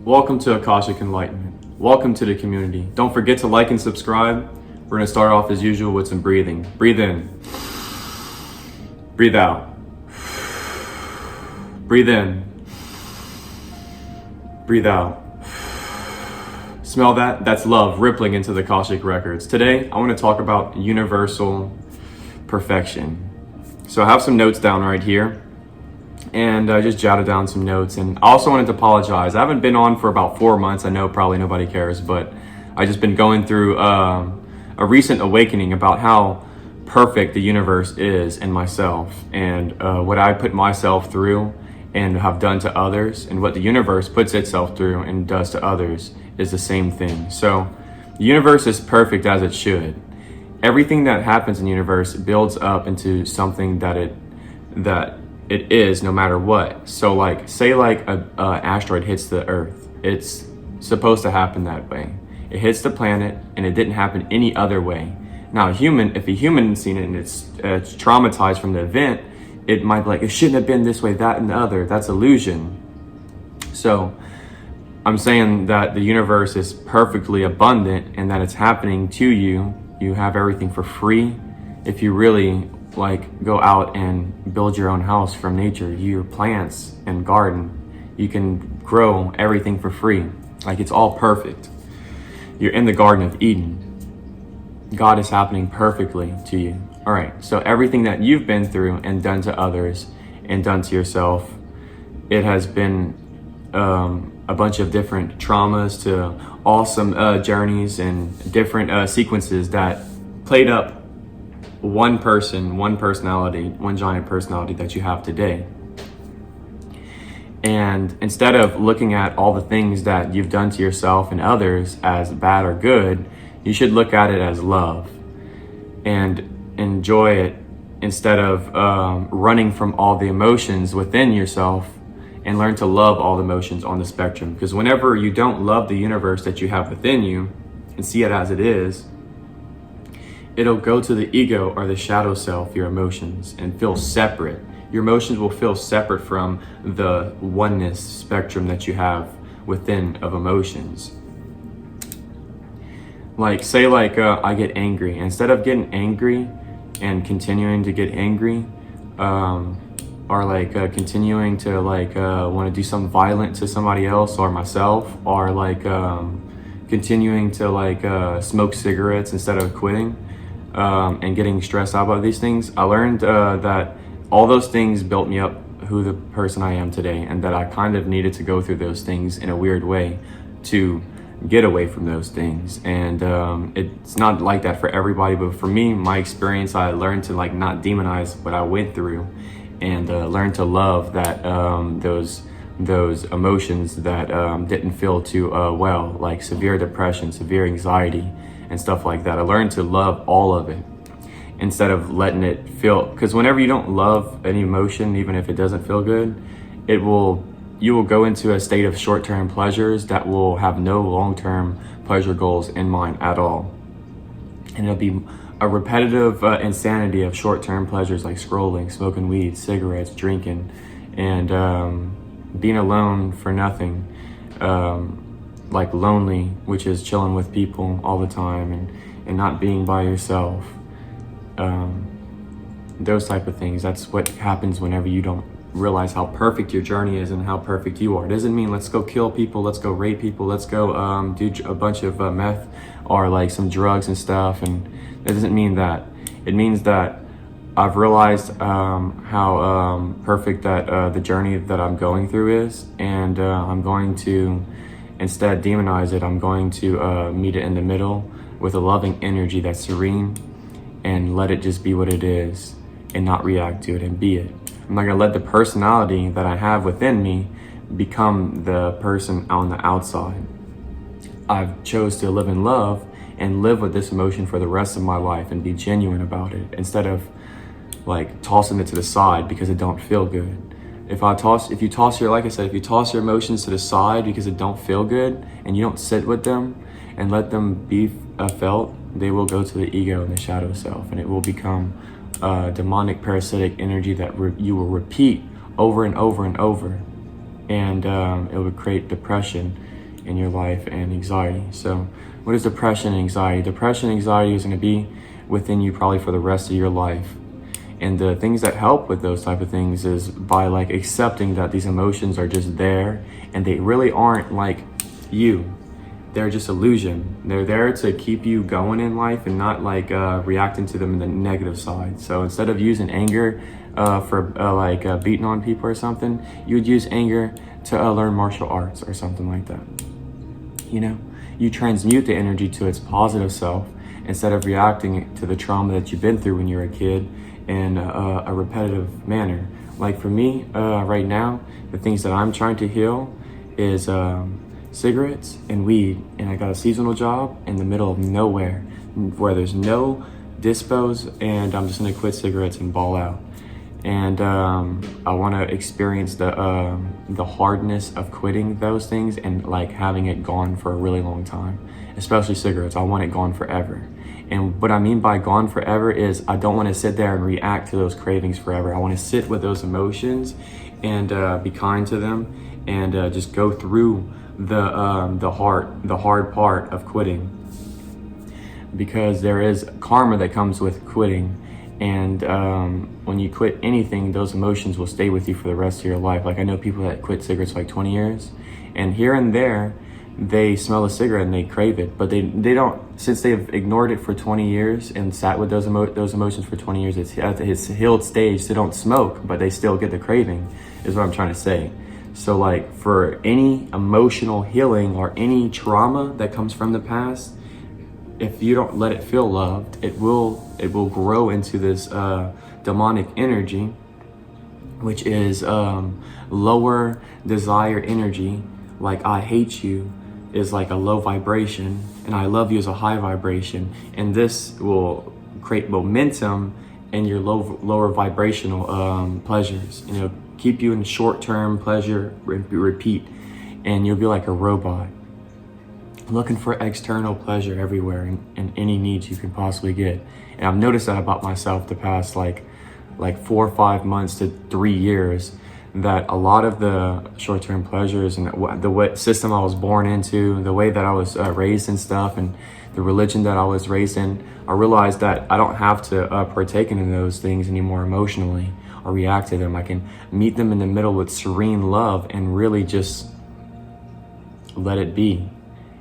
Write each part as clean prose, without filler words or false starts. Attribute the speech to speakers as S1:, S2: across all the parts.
S1: Welcome to Akashic Enlightenment. Welcome to the community. Don't forget to like and subscribe. We're gonna start off as usual with some breathing. Breathe in. Breathe out. Breathe in. Breathe out. Smell that? That's love rippling into the Akashic records. Today, I want to talk about universal perfection. So I have some notes down right here, and I just jotted down some notes. And I also wanted to apologize. I haven't been on for about 4 months. I know probably nobody cares, but I just been going through a recent awakening about how perfect the universe is in myself, and what I put myself through and have done to others, and what the universe puts itself through and does to others is the same thing. So the universe is perfect as it should. Everything that happens in the universe builds up into something that it is, no matter what. So like, say like a asteroid hits the earth, it's supposed to happen that way. It hits the planet and it didn't happen any other way. Now if a human has seen it and it's traumatized from the event, it might be like, it shouldn't have been this way, that and the other. That's illusion. So I'm saying that the universe is perfectly abundant and that it's happening to you. You have everything for free. If you really like go out and build your own house from nature, your plants and garden, you can grow everything for free. Like, it's all perfect. You're in the Garden of Eden. God is happening perfectly to you. All right, so everything that you've been through and done to others and done to yourself, it has been a bunch of different traumas to awesome journeys and different sequences that played up one person, one personality, one giant personality that you have today. And instead of looking at all the things that you've done to yourself and others as bad or good, you should look at it as love and enjoy it, instead of running from all the emotions within yourself, and learn to love all the emotions on the spectrum. Because whenever you don't love the universe that you have within you and see it as it is, it'll go to the ego or the shadow self, your emotions, and feel separate. Your emotions will feel separate from the oneness spectrum that you have within of emotions. Like, say like I get angry. Instead of getting angry and continuing to get angry, or like continuing to like want to do something violent to somebody else or myself, or like continuing to like smoke cigarettes instead of quitting, and getting stressed out about these things, I learned that all those things built me up who the person I am today, and that I kind of needed to go through those things in a weird way to get away from those things. And it's not like that for everybody, but for me, my experience, I learned to like not demonize what I went through, and learn to love that those emotions that didn't feel too well, like severe depression, severe anxiety, and stuff like that. I learned to love all of it instead of letting it feel, because whenever you don't love any emotion, even if it doesn't feel good, you will go into a state of short-term pleasures that will have no long-term pleasure goals in mind at all. And it'll be a repetitive insanity of short-term pleasures like scrolling, smoking weed, cigarettes, drinking, and being alone for nothing, like lonely, which is chilling with people all the time and not being by yourself. Those type of things. That's what happens whenever you don't realize how perfect your journey is and how perfect you are. It doesn't mean let's go kill people, let's go rape people, let's go do a bunch of meth or like some drugs and stuff. And it doesn't mean that. It means that I've realized how perfect that the journey that I'm going through is, and I'm going to, instead demonize it, I'm going to meet it in the middle with a loving energy that's serene, and let it just be what it is and not react to it, and be it. I'm not gonna let the personality that I have within me become the person on the outside. I've chose to live in love and live with this emotion for the rest of my life and be genuine about it, instead of like tossing it to the side because it don't feel good. If you toss your emotions to the side because it don't feel good, and you don't sit with them and let them be felt, they will go to the ego and the shadow self, and it will become demonic parasitic energy that you will repeat over and over and over, and it would create depression in your life and anxiety. So what is depression and anxiety? Depression and anxiety is going to be within you probably for the rest of your life. And the things that help with those type of things is by like accepting that these emotions are just there and they really aren't like you. They're just illusion. They're there to keep you going in life and not like reacting to them in the negative side. So instead of using anger for beating on people or something, you would use anger to learn martial arts or something like that. You know, you transmute the energy to its positive self instead of reacting to the trauma that you've been through when you were a kid in a repetitive manner. Like for me, right now, the things that I'm trying to heal is cigarettes and weed. And I got a seasonal job in the middle of nowhere where there's no dispos, and I'm just gonna quit cigarettes and ball out. And I want to experience the hardness of quitting those things and like having it gone for a really long time, especially cigarettes. I want it gone forever. And what I mean by gone forever is I don't want to sit there and react to those cravings forever. I want to sit with those emotions and be kind to them and just go through the hard part of quitting, because there is karma that comes with quitting. And when you quit anything, those emotions will stay with you for the rest of your life. Like I know people that quit cigarettes for like 20 years, and here and there they smell a cigarette and they crave it, but they don't, since they've ignored it for 20 years and sat with those emotions for 20 years, it's at its healed stage. They don't smoke, but they still get the craving, is what I'm trying to say. So like for any emotional healing or any trauma that comes from the past, if you don't let it feel loved, it will grow into this demonic energy, which is lower desire energy. Like I hate you is like a low vibration, and I love you is a high vibration, and this will create momentum in your lower vibrational pleasures. You know, keep you in short-term pleasure, repeat, and you'll be like a robot, looking for external pleasure everywhere and any needs you can possibly get. And I've noticed that about myself the past like 4 or 5 months to 3 years, that a lot of the short-term pleasures and the way system I was born into, the way that I was raised and stuff, and the religion that I was raised in, I realized that I don't have to partake in those things anymore emotionally or react to them. I can meet them in the middle with serene love and really just let it be.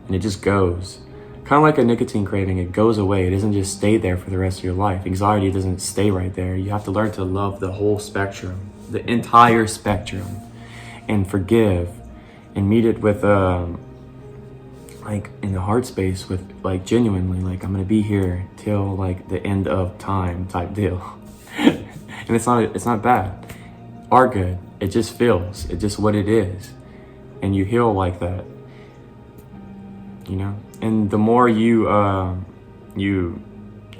S1: And it just goes. Kind of like a nicotine craving, it goes away. It doesn't just stay there for the rest of your life. Anxiety doesn't stay right there. You have to learn to love the whole spectrum, the entire spectrum, and forgive and meet it with like in the heart space with like genuinely, like I'm gonna be here till like the end of time type deal. And it's not bad or good. It just feels, it's just what it is. And you heal like that. You know, and the more you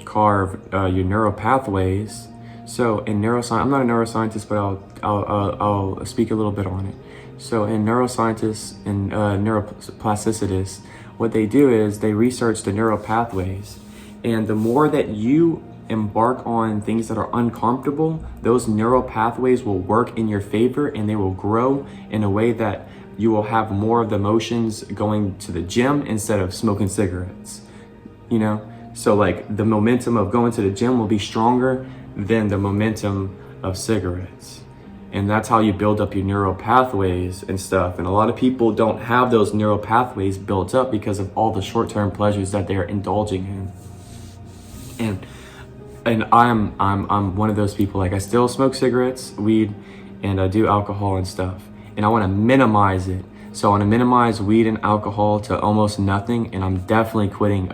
S1: carve your neural pathways. So in neuroscience, I'm not a neuroscientist, but I'll speak a little bit on it. So in neuroscientists and neuroplasticists, what they do is they research the neural pathways, and the more that you embark on things that are uncomfortable, those neural pathways will work in your favor, and they will grow in a way that you will have more of the emotions going to the gym instead of smoking cigarettes, you know? So like the momentum of going to the gym will be stronger than the momentum of cigarettes. And that's how you build up your neural pathways and stuff. And a lot of people don't have those neural pathways built up because of all the short-term pleasures that they're indulging in. And I'm one of those people. Like I still smoke cigarettes, weed, and I do alcohol and stuff. And I want to minimize it. So I want to minimize weed and alcohol to almost nothing. And I'm definitely quitting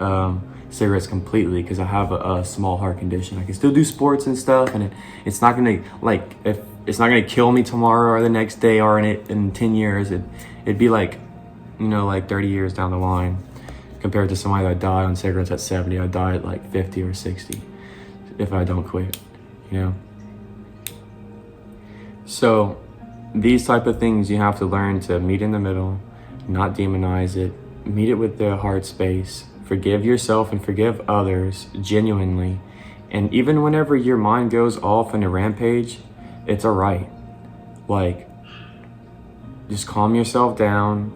S1: cigarettes completely because I have a small heart condition. I can still do sports and stuff, and it's not gonna it's not gonna kill me tomorrow or the next day or in 10 years. It'd be like, you know, like 30 years down the line compared to somebody that died on cigarettes at 70. I die at like 50 or 60 if I don't quit, you know. So these type of things you have to learn to meet in the middle, not demonize it, meet it with the heart space, forgive yourself and forgive others genuinely. And even whenever your mind goes off on a rampage, it's all right. Like, just calm yourself down,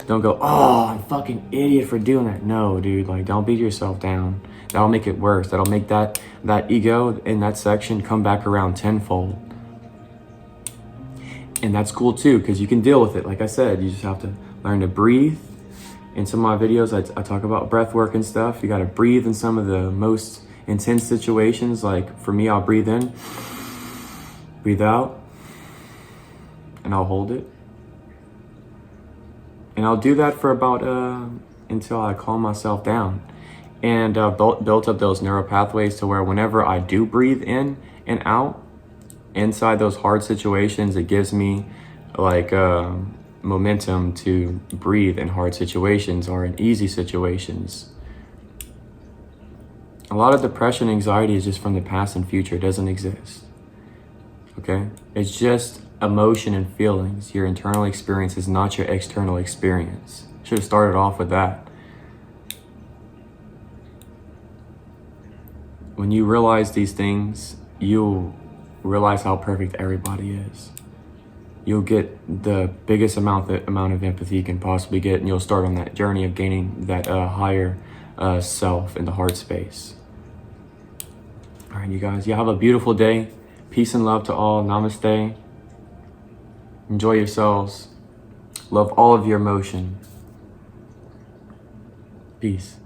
S1: Don't go, oh, I'm a fucking idiot for doing that. No, dude, like, don't beat yourself down. That'll make it worse. That'll make that ego in that section come back around tenfold. And that's cool too, because you can deal with it. Like I said, you just have to learn to breathe. In some of my videos, I talk about breath work and stuff. You got to breathe in some of the most intense situations. Like for me, I'll breathe in, breathe out, and I'll hold it. And I'll do that for about until I calm myself down. And built up those neural pathways to where whenever I do breathe in and out, inside those hard situations, it gives me like momentum to breathe in hard situations or in easy situations. A lot of depression, anxiety is just from the past and future. It doesn't exist. Okay? It's just emotion and feelings. Your internal experience is not your external experience. Should have started off with that. When you realize these things, you'll realize how perfect everybody is. You'll get the biggest amount of empathy you can possibly get, and you'll start on that journey of gaining that higher self in the heart space. All right, you guys, you have a beautiful day. Peace and love to all. Namaste. Enjoy yourselves. Love all of your emotion. Peace.